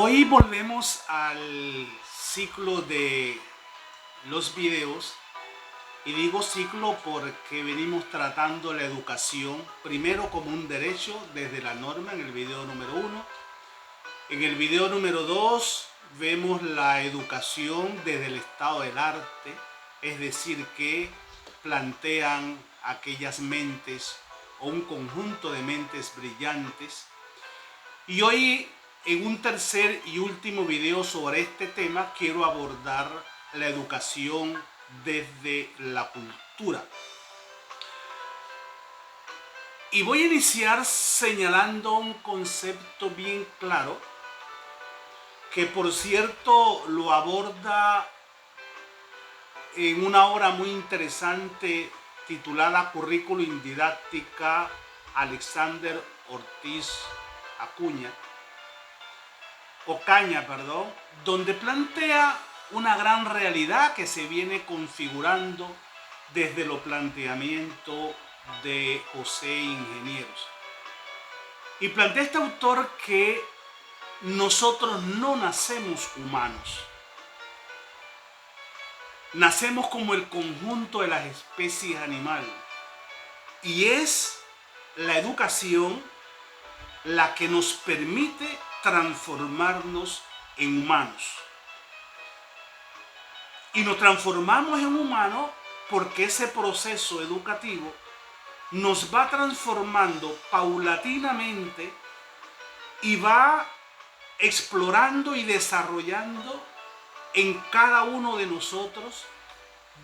Hoy volvemos al ciclo de los videos, y digo ciclo porque venimos tratando la educación primero como un derecho desde la norma en el video número 1. En el video número 2 vemos la educación desde el estado del arte, es decir, que plantean aquellas mentes o un conjunto de mentes brillantes. Y hoy, en un tercer y último video sobre este tema, quiero abordar la educación desde la cultura. Y voy a iniciar señalando un concepto bien claro, que por cierto lo aborda en una obra muy interesante titulada Currículum Didáctica Alexander Ortiz Ocaña, donde plantea una gran realidad que se viene configurando desde los planteamientos de José Ingenieros. Y plantea este autor que nosotros no nacemos humanos, nacemos como el conjunto de las especies animales, y es la educación la que nos permite transformarnos en humanos. Y nos transformamos en humanos porque ese proceso educativo nos va transformando paulatinamente y va explorando y desarrollando en cada uno de nosotros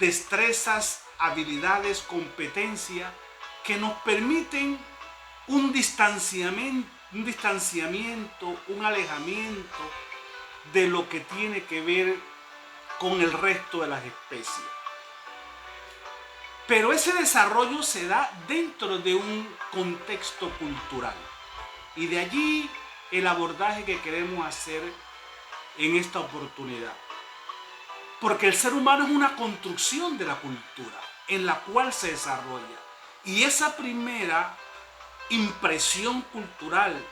destrezas, habilidades, competencias que nos permiten un distanciamiento, un alejamiento de lo que tiene que ver con el resto de las especies. Pero ese desarrollo se da dentro de un contexto cultural. Y de allí el abordaje que queremos hacer en esta oportunidad. Porque el ser humano es una construcción de la cultura en la cual se desarrolla. Y esa primera impresión cultural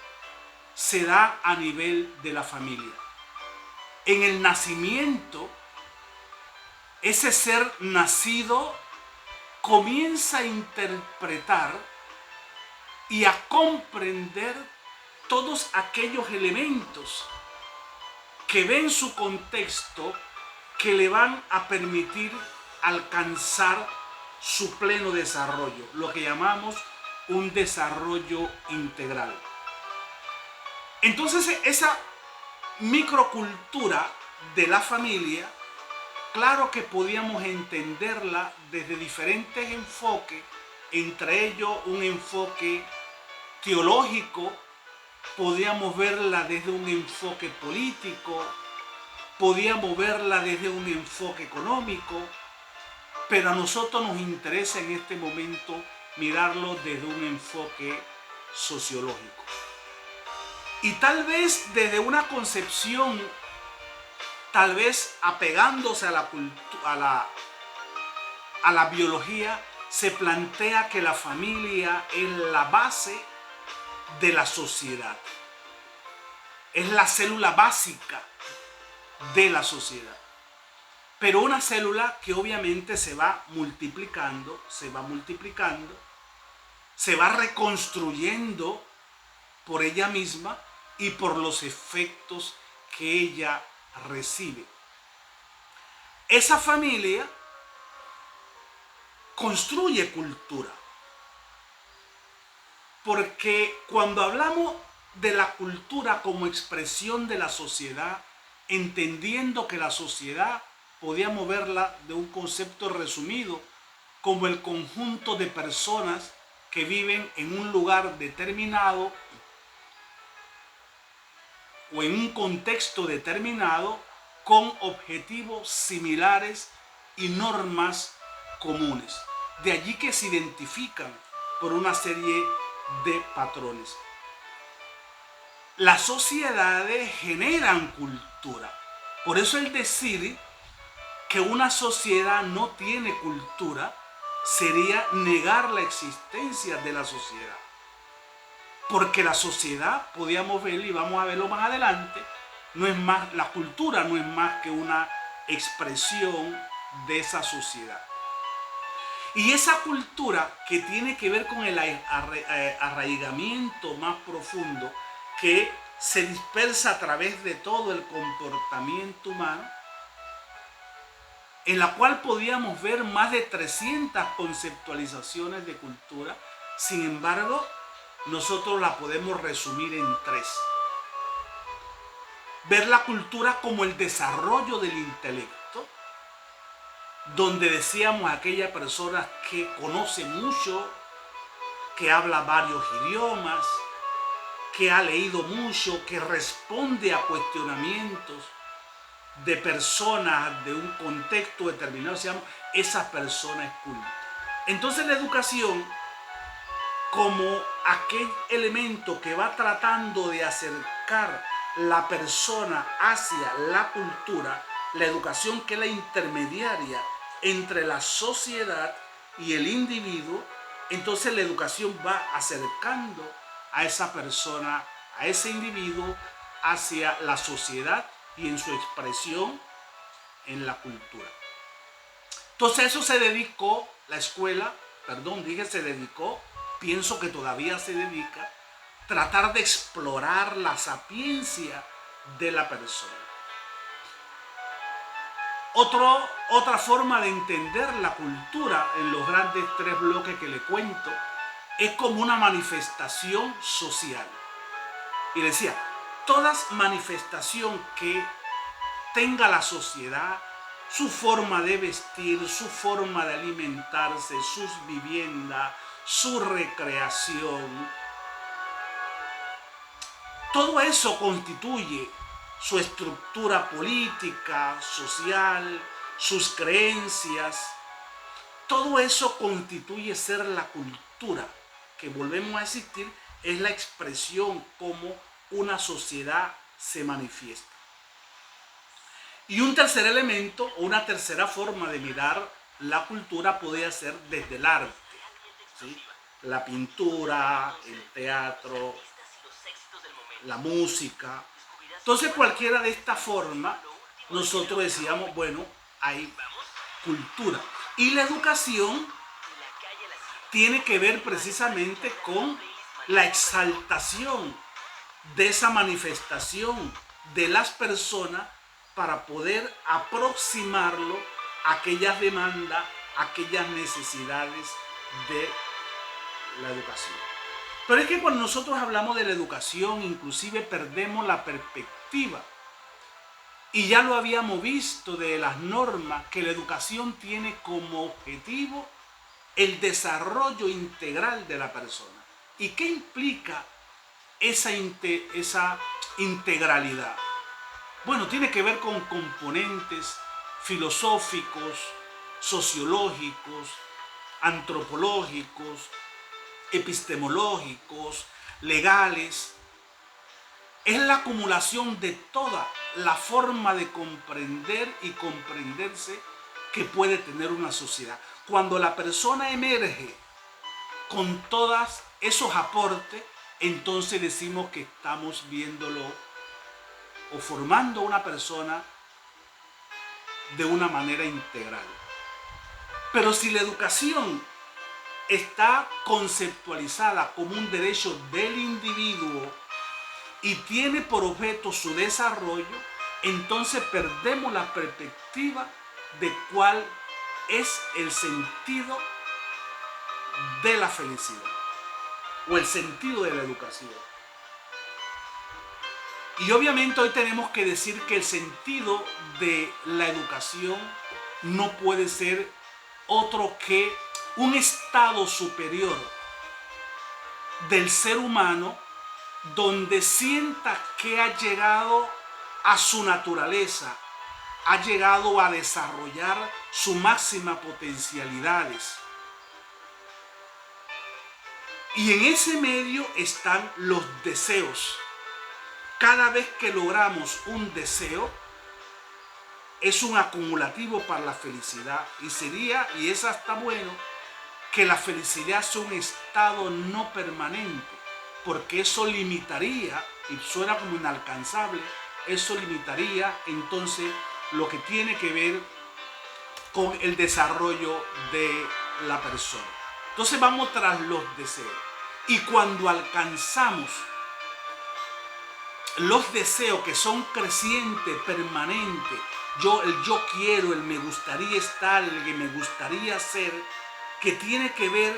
se da a nivel de la familia. En el nacimiento, ese ser nacido comienza a interpretar y a comprender todos aquellos elementos que ven su contexto, que le van a permitir alcanzar su pleno desarrollo, lo que llamamos un desarrollo integral. Entonces, esa microcultura de la familia, claro que podíamos entenderla desde diferentes enfoques, entre ellos un enfoque teológico, podíamos verla desde un enfoque político, podíamos verla desde un enfoque económico, pero a nosotros nos interesa en este momento mirarlo desde un enfoque sociológico. Y tal vez desde una concepción, tal vez apegándose a la biología, se plantea que la familia es la base de la sociedad. Es la célula básica de la sociedad. Pero una célula que obviamente se va multiplicando, se va reconstruyendo por ella misma y por los efectos que ella recibe. Esa familia construye cultura. Porque cuando hablamos de la cultura como expresión de la sociedad, entendiendo que la sociedad podíamos verla de un concepto resumido como el conjunto de personas que viven en un lugar determinado o en un contexto determinado con objetivos similares y normas comunes. De allí que se identifican por una serie de patrones. Las sociedades generan cultura. Por eso el decir que una sociedad no tiene cultura sería negar la existencia de la sociedad. Porque la sociedad, podíamos verlo y vamos a verlo más adelante, no es más, la cultura no es más que una expresión de esa sociedad. Y esa cultura que tiene que ver con el arraigamiento más profundo que se dispersa a través de todo el comportamiento humano, en la cual podíamos ver más de 300 conceptualizaciones de cultura. Sin embargo, nosotros la podemos resumir en 3. Ver la cultura como el desarrollo del intelecto, donde decíamos aquella persona que conoce mucho, que habla varios idiomas, que ha leído mucho, que responde a cuestionamientos de personas de un contexto determinado, decíamos, esa persona es culta. Entonces la educación, como aquel elemento que va tratando de acercar la persona hacia la cultura, la educación que es la intermediaria entre la sociedad y el individuo, entonces la educación va acercando a esa persona, a ese individuo, hacia la sociedad y en su expresión en la cultura. Entonces eso se dedicó la escuela, se dedicó, pienso que todavía se dedica, tratar de explorar la sapiencia de la persona. Otra forma de entender la cultura en los grandes 3 bloques que le cuento es como una manifestación social. Y decía, toda manifestación que tenga la sociedad, su forma de vestir, su forma de alimentarse, sus viviendas, su recreación, todo eso constituye su estructura política, social, sus creencias. Todo eso constituye ser la cultura, que volvemos a existir, es la expresión como una sociedad se manifiesta. Y un tercer elemento, o una tercera forma de mirar la cultura podría ser desde el arte, ¿sí? La pintura, el teatro, la música. Entonces cualquiera de esta forma nosotros decíamos, bueno, hay cultura. Y la educación tiene que ver precisamente con la exaltación de esa manifestación de las personas para poder aproximarlo a aquellas demandas, a aquellas necesidades de la educación. Pero es que cuando nosotros hablamos de la educación, inclusive perdemos la perspectiva. Y ya lo habíamos visto de las normas, que la educación tiene como objetivo el desarrollo integral de la persona. ¿Y qué implica esa integralidad? Bueno, tiene que ver con componentes filosóficos, sociológicos, antropológicos, epistemológicos, legales. Es la acumulación de toda la forma de comprender y comprenderse que puede tener una sociedad. Cuando la persona emerge con todos esos aportes, entonces decimos que estamos viéndolo o formando una persona de una manera integral. Pero si la educación está conceptualizada como un derecho del individuo y tiene por objeto su desarrollo, entonces perdemos la perspectiva de cuál es el sentido de la felicidad o el sentido de la educación. Y obviamente hoy tenemos que decir que el sentido de la educación no puede ser otro que un estado superior del ser humano donde sienta que ha llegado a su naturaleza, ha llegado a desarrollar sus máximas potencialidades. Y en ese medio están los deseos. Cada vez que logramos un deseo, es un acumulativo para la felicidad. Y es hasta bueno, que la felicidad sea un estado no permanente, porque eso limitaría, y suena como inalcanzable, eso limitaría entonces lo que tiene que ver con el desarrollo de la persona. Entonces vamos tras los deseos. Y cuando alcanzamos los deseos que son crecientes, permanentes, el yo quiero, el me gustaría estar, el que me gustaría ser, que tiene que ver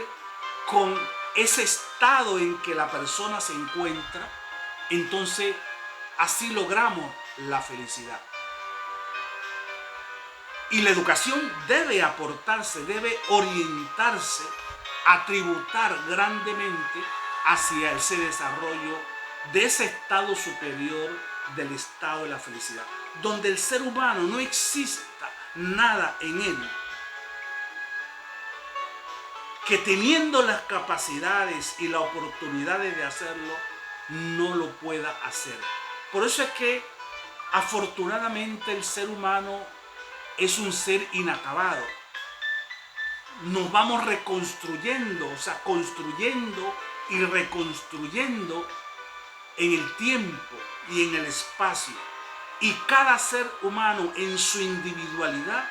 con ese estado en que la persona se encuentra, entonces así logramos la felicidad. Y la educación debe aportarse, debe orientarse a tributar grandemente hacia ese desarrollo de ese estado superior del estado de la felicidad, donde el ser humano no exista nada en él que teniendo las capacidades y las oportunidades de hacerlo, no lo pueda hacer. Por eso es que afortunadamente el ser humano es un ser inacabado. Nos vamos reconstruyendo, o sea, construyendo y reconstruyendo en el tiempo y en el espacio. Y cada ser humano en su individualidad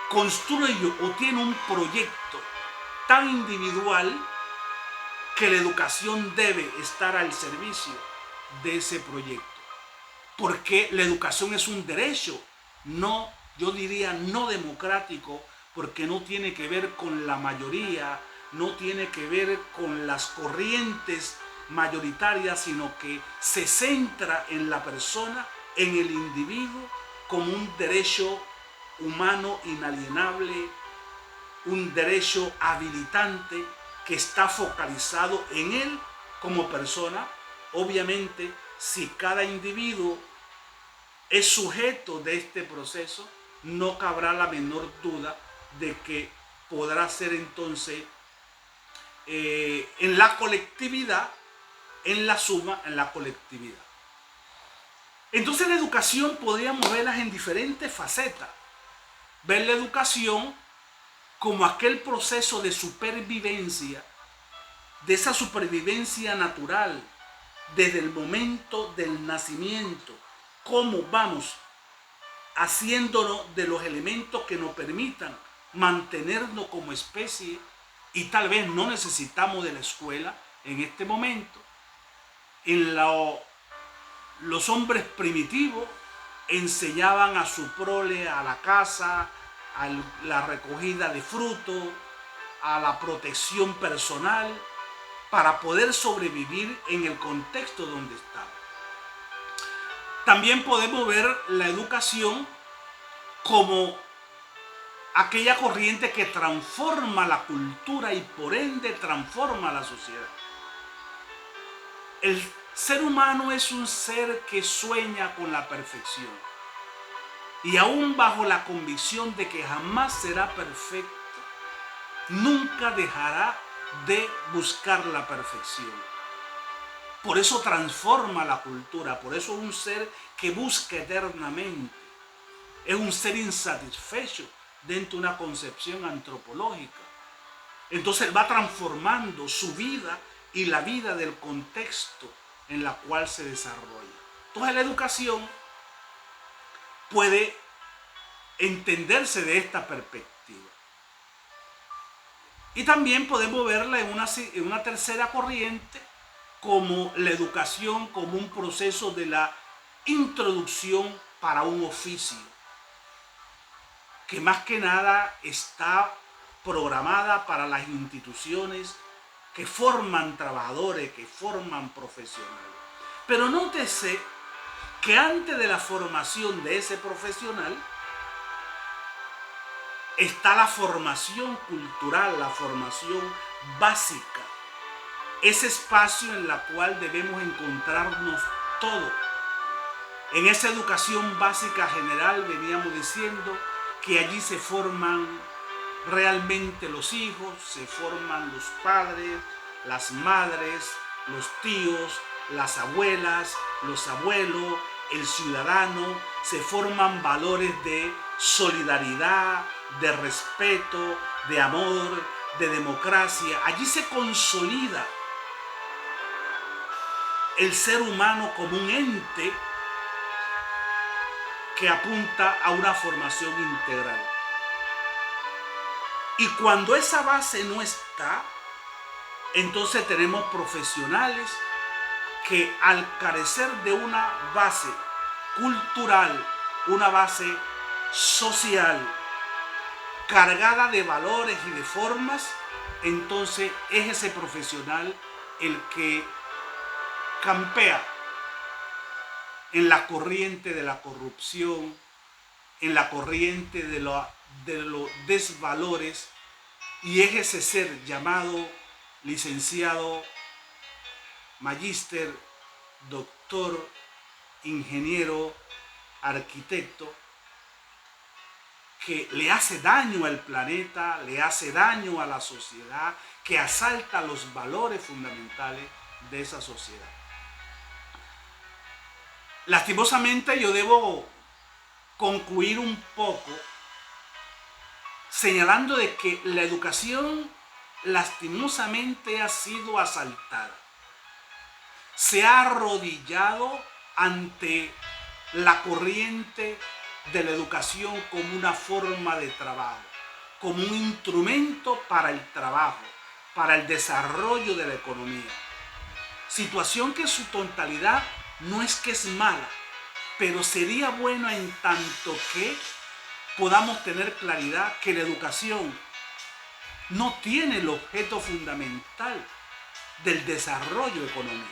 construye o tiene un proyecto tan individual que la educación debe estar al servicio de ese proyecto. Porque la educación es un derecho, no, yo diría no democrático, porque no tiene que ver con la mayoría, no tiene que ver con las corrientes mayoritarias, sino que se centra en la persona, en el individuo, como un derecho humano inalienable, un derecho habilitante que está focalizado en él como persona. Obviamente, si cada individuo es sujeto de este proceso, no cabrá la menor duda de que podrá ser entonces en la colectividad, en la suma, en la colectividad. Entonces la educación podríamos verla en diferentes facetas. Ver la educación como aquel proceso de supervivencia, de esa supervivencia natural, desde el momento del nacimiento, cómo vamos haciéndonos de los elementos que nos permitan mantenernos como especie, y tal vez no necesitamos de la escuela en este momento. Los hombres primitivos enseñaban a su prole a la caza, a la recogida de frutos, a la protección personal, para poder sobrevivir en el contexto donde estaba. También podemos ver la educación como aquella corriente que transforma la cultura y por ende transforma la sociedad. El ser humano es un ser que sueña con la perfección y aún bajo la convicción de que jamás será perfecto, nunca dejará de buscar la perfección. Por eso transforma la cultura, por eso es un ser que busca eternamente. Es un ser insatisfecho dentro de una concepción antropológica. Entonces va transformando su vida y la vida del contexto en la cual se desarrolla. Entonces la educación puede entenderse de esta perspectiva. Y también podemos verla en una tercera corriente como la educación, como un proceso de la introducción para un oficio, que más que nada está programada para las instituciones que forman trabajadores, que forman profesionales. Pero nótese que antes de la formación de ese profesional está la formación cultural, la formación básica, ese espacio en el cual debemos encontrarnos todos. En esa educación básica general veníamos diciendo que allí se forman realmente los hijos, se forman los padres, las madres, los tíos, las abuelas, los abuelos, el ciudadano, se forman valores de solidaridad, de respeto, de amor, de democracia. Allí se consolida el ser humano como un ente que apunta a una formación integral. Y cuando esa base no está, entonces tenemos profesionales que al carecer de una base cultural, una base social, cargada de valores y de formas, entonces es ese profesional el que campea en la corriente de la corrupción, en la corriente de los desvalores, y es ese ser llamado licenciado, magíster, doctor, ingeniero, arquitecto, que le hace daño al planeta, le hace daño a la sociedad, que asalta los valores fundamentales de esa sociedad. Lastimosamente yo debo concluir un poco señalando de que la educación lastimosamente ha sido asaltada. Se ha arrodillado ante la corriente de la educación como una forma de trabajo, como un instrumento para el trabajo, para el desarrollo de la economía. Situación que en su totalidad no es que es mala, pero sería bueno en tanto que podamos tener claridad que la educación no tiene el objeto fundamental del desarrollo económico,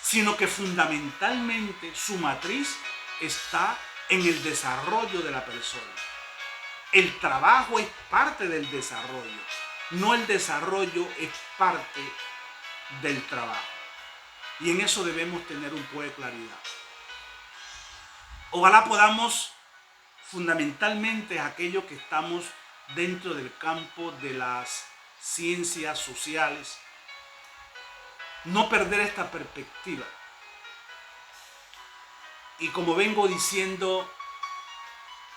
sino que fundamentalmente su matriz está en el desarrollo de la persona. El trabajo es parte del desarrollo, no el desarrollo es parte del trabajo. Y en eso debemos tener un poco de claridad. Ojalá podamos, fundamentalmente aquellos que estamos dentro del campo de las ciencias sociales, no perder esta perspectiva. Y como vengo diciendo,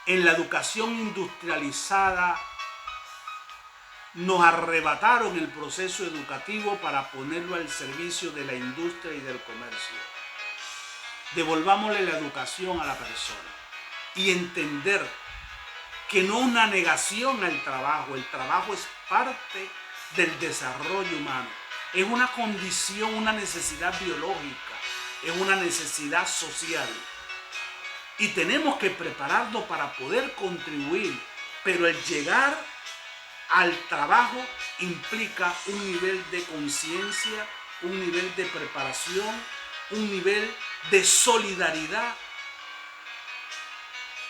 en la educación industrializada nos arrebataron el proceso educativo para ponerlo al servicio de la industria y del comercio. Devolvámosle la educación a la persona y entender que no una negación al trabajo. El trabajo es parte del desarrollo humano. Es una condición, una necesidad biológica, es una necesidad social. Y tenemos que prepararnos para poder contribuir, pero el llegar al trabajo implica un nivel de conciencia, un nivel de preparación, un nivel de solidaridad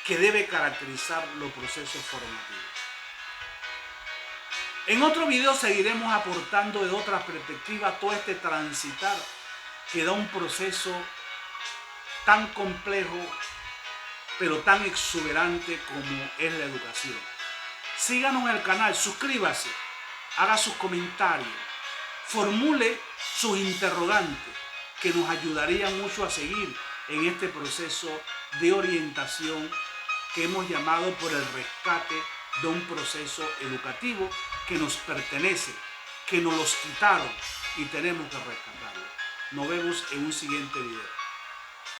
que debe caracterizar los procesos formativos. En otro video seguiremos aportando de otra perspectiva todo este transitar que da un proceso tan complejo pero tan exuberante como es la educación. Síganos en el canal, suscríbase, haga sus comentarios, formule sus interrogantes que nos ayudarían mucho a seguir en este proceso de orientación que hemos llamado por el rescate de un proceso educativo que nos pertenece, que nos los quitaron y tenemos que rescatarlo. Nos vemos en un siguiente video.